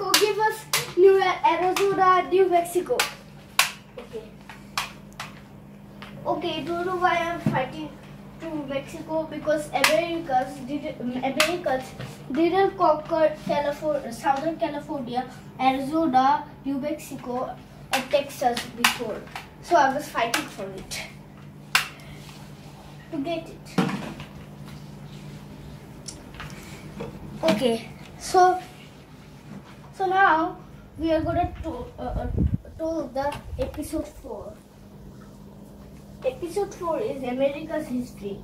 Mexico, give us Arizona, New Mexico. Okay. Okay, do you know why I'm fighting to Mexico? Because Americans didn't conquer California, Southern California, Arizona, New Mexico, and Texas before. So I was fighting for it to get it. Okay, so now we are gonna to the episode 4. Episode 4 is America's history.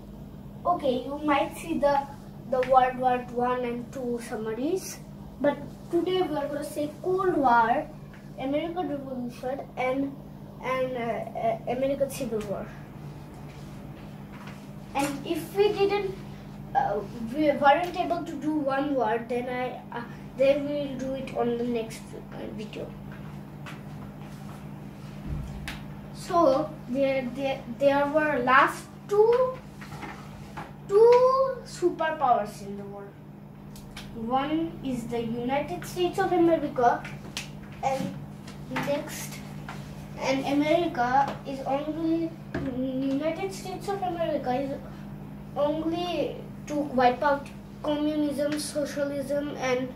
Okay, you might see the World War 1 and 2 summaries, but today we are gonna say Cold War, American Revolution, and American Civil War. And if we weren't able to do one war, then we'll do it on the next video. So there were last two superpowers in the world. One is the United States of America, and America is only United States of America is only to wipe out communism, socialism, and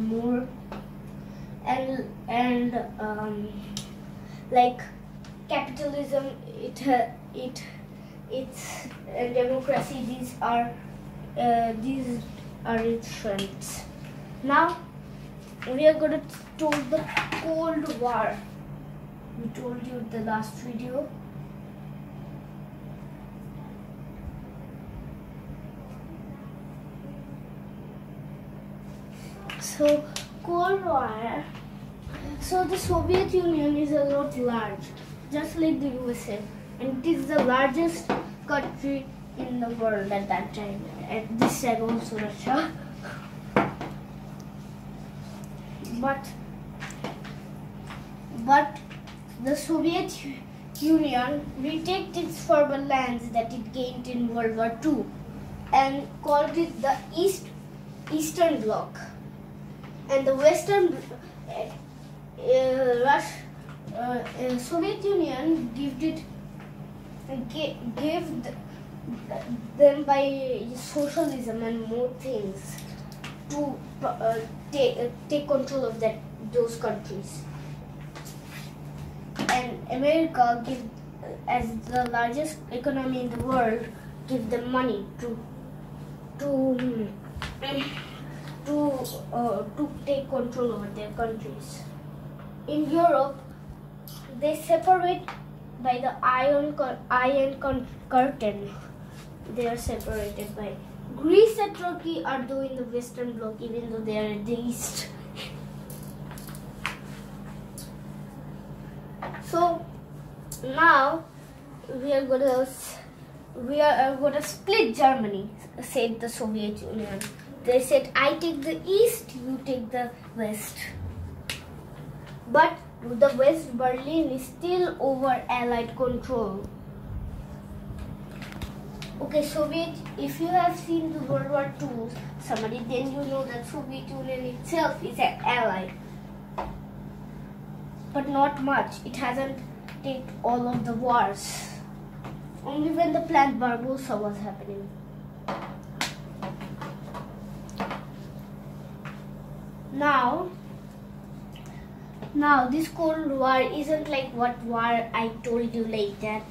more like capitalism, it's democracy. These are its strengths. Now we are going to talk the Cold War. We told you in the last video. So Cold War. So the Soviet Union is a lot large, just like the USA, and it is the largest country in the world at that time. At this time also Russia. But the Soviet Union retook its former lands that it gained in World War II and called it the Eastern Bloc. And the Western Soviet Union gave them by socialism and more things to take control of those countries. And America, as the largest economy in the world, give them money to take control over their countries. In Europe, they separate by the Iron Curtain. They are separated by Greece and Turkey are doing the Western Bloc, even though they are in the East. So now we are gonna split Germany, said the Soviet Union. They said, I take the East, you take the West. But the West Berlin is still over Allied control. Okay, if you have seen the World War II summary, then you know that Soviet Union itself is an ally. But not much. It hasn't taken all of the wars. Only when the Plan Barbarossa was happening. Now this Cold War isn't like what war I told you, like that.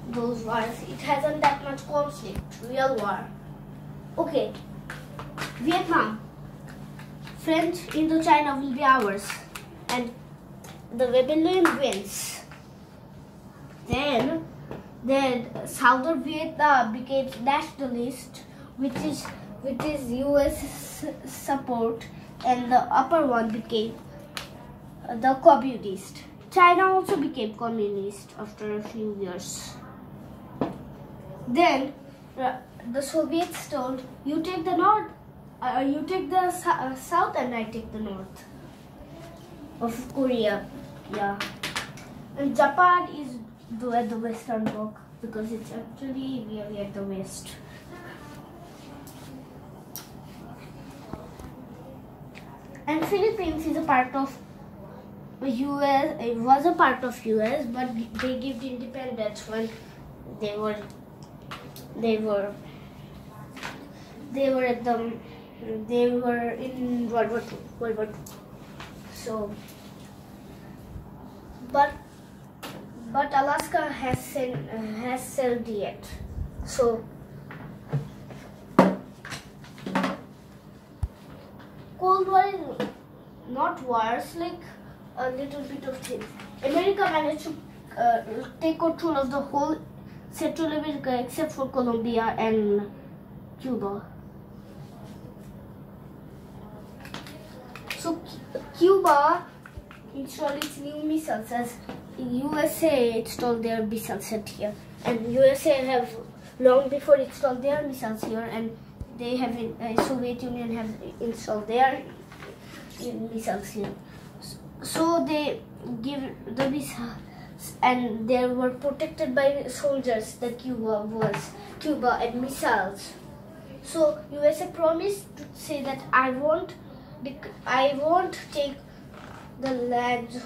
Those wars, it hasn't that much conflict, real war. Okay, Vietnam, French Indochina will be ours, and the rebellion wins. Then Southern Vietnam became nationalist, which is US support, and the upper one became the communist. China also became communist after a few years. Then the Soviets told, you take the north, you take the south, and I take the north of Korea. Yeah, and Japan is at the Western Bloc because it's actually really at the west. Philippines is a part of US. It was a part of US, but they gave independence when they were in World War II. So, but Alaska has settled yet. So, Cold War is not wars, like a little bit of things. America managed to take control of the whole Central America except for Colombia and Cuba. So Cuba installed its new missiles as USA installed their missiles set here, and USA have long before installed their missiles here, and they have Soviet Union have installed their missiles here. So they give the missiles, and they were protected by soldiers. The Cuba and missiles. So USA promised to say that I won't take the lands.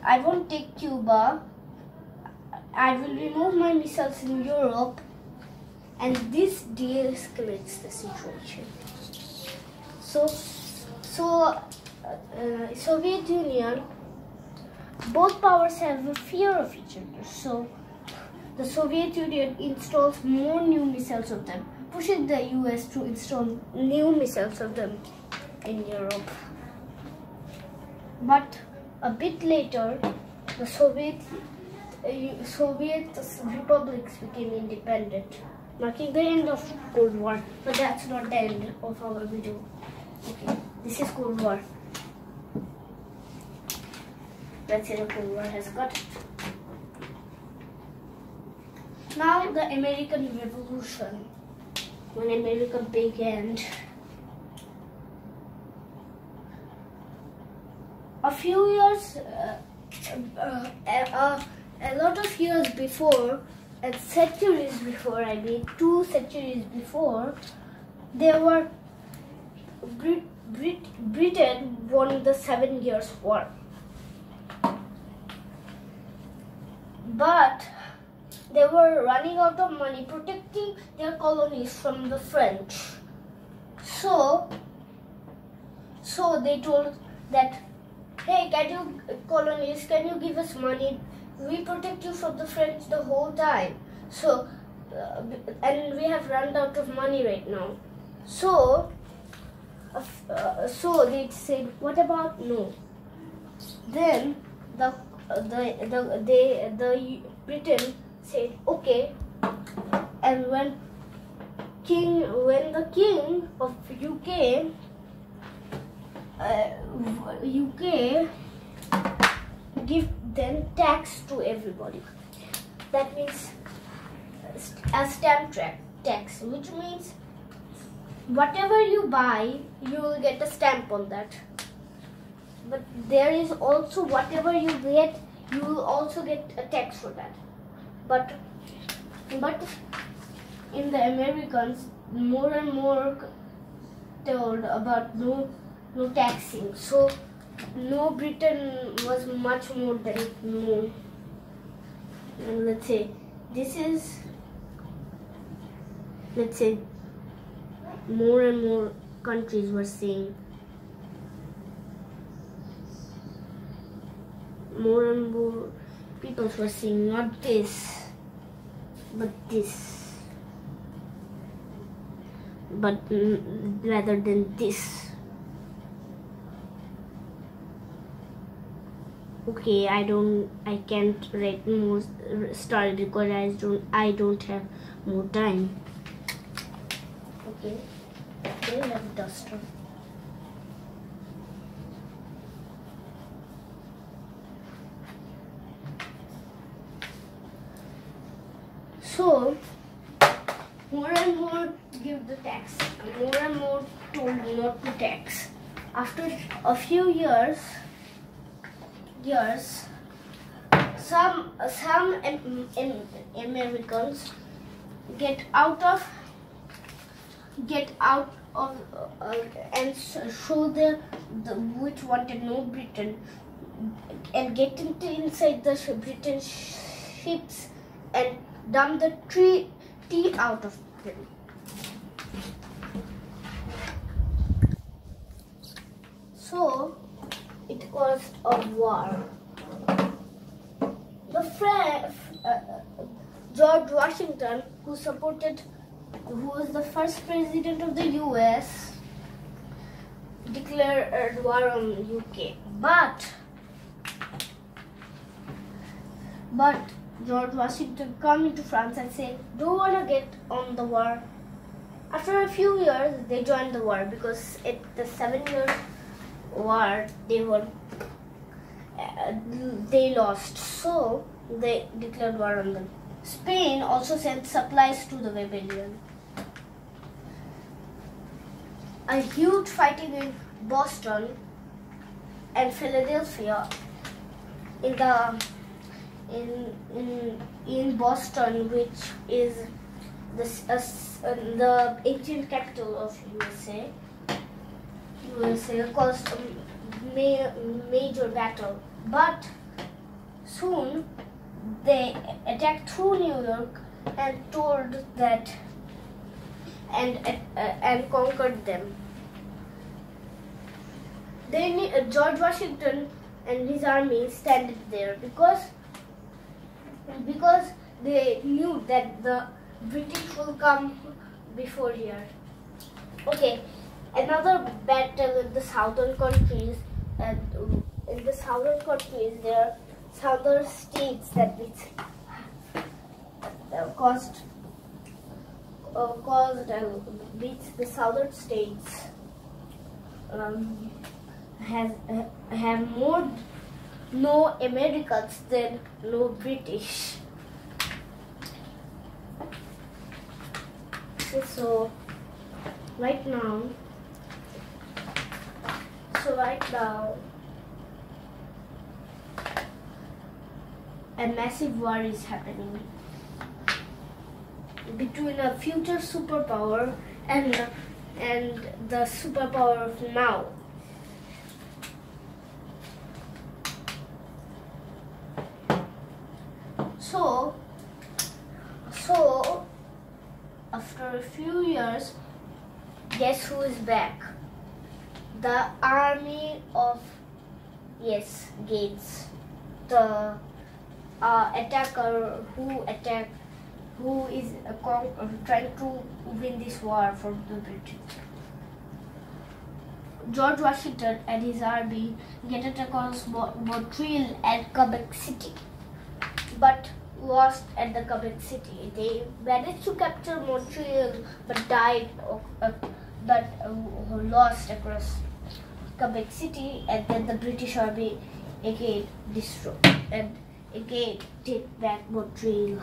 I won't take Cuba. I will remove my missiles in Europe, and this de-escalates the situation. So Soviet Union, both powers have a fear of each other. So the Soviet Union installs more new missiles of them, pushing the US to install new missiles of them in Europe. But a bit later, the Soviet republics became independent, marking the end of Cold War. But that's not the end of our video. Okay, this is Cold War. Let's say the Cold War has got it. Now the American Revolution, when America began. A few years, a lot of years before, and centuries before, 2 centuries before, there were Britain won the 7 Years' War. But they were running out of money protecting their colonies from the French. So they told that, hey, can you give us money? We protect you from the French the whole time. So, and we have run out of money right now. So they said, what about no? Then the Britain said okay, and when the king of UK give them tax to everybody. That means a stamp tax, which means whatever you buy, you will get a stamp on that. But there is also whatever you get, you will also get a tax for that. But in the Americans, more and more told about no taxing. So no, Britain was much more than no. And let's say this is, let's say more and more countries were saying, more and more people were saying not this, but this, but rather than this. Okay, I can't write more story because I don't have more time. Okay, they have duster. So more and more give the tax, more and more told not to tax. After a few years, some Americans get out of and show the which wanted no Britain, and get inside the Britain ships and dump the tea out of them. So it caused a war. George Washington, who was the first president of the US, declared war on UK. But George Washington come into France and say, "Do you wanna get on the war?" After a few years, they joined the war because at the 7-year war they lost. So they declared war on them. Spain also sent supplies to the rebellion. A huge fighting in Boston and Philadelphia. In Boston, which is the ancient capital of USA, caused a major battle. But soon they attacked through New York and told that and conquered them. Then George Washington and his army stand there because they knew that the British will come before here. Okay, another battle in the southern countries, and in the southern countries there are southern states that beats the southern states have more no Americans than no British. So right now a massive war is happening between a future superpower and the superpower of now. So after a few years, guess who is back? The army of Gates, the attacker who is trying to win this war for the British. George Washington and his army get across Montreal and Quebec City, but lost at the Quebec City. They managed to capture Montreal, but lost across Quebec City, and then the British army again destroyed and again take back Montreal.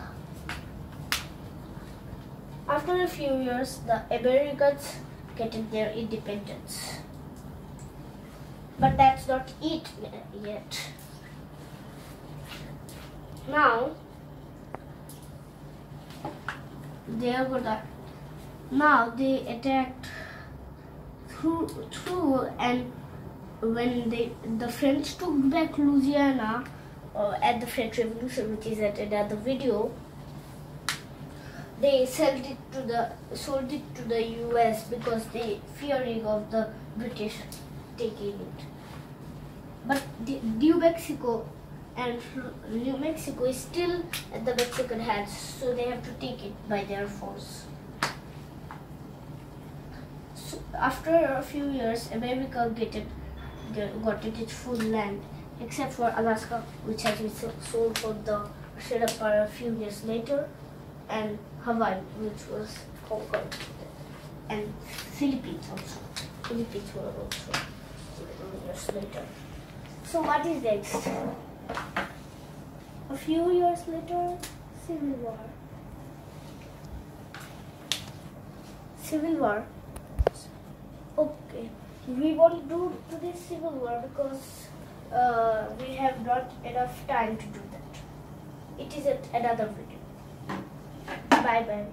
After a few years, the Americans get their independence. But that's not it yet. Now they attacked through and when the French took back Louisiana at the French Revolution, which is at another video, they sold it to the US because they fearing of the British taking it. But New Mexico is still at the Mexican hands, so they have to take it by their force. So after a few years, America got its full land, except for Alaska, which has been sold for the Sherpa a few years later, and Hawaii, which was conquered, and Philippines also. Philippines were also years later. So what is next? A few years later, Civil War. Civil War. Okay, we won't do this Civil War because we have not enough time to do that. It is at another video. Bye bye.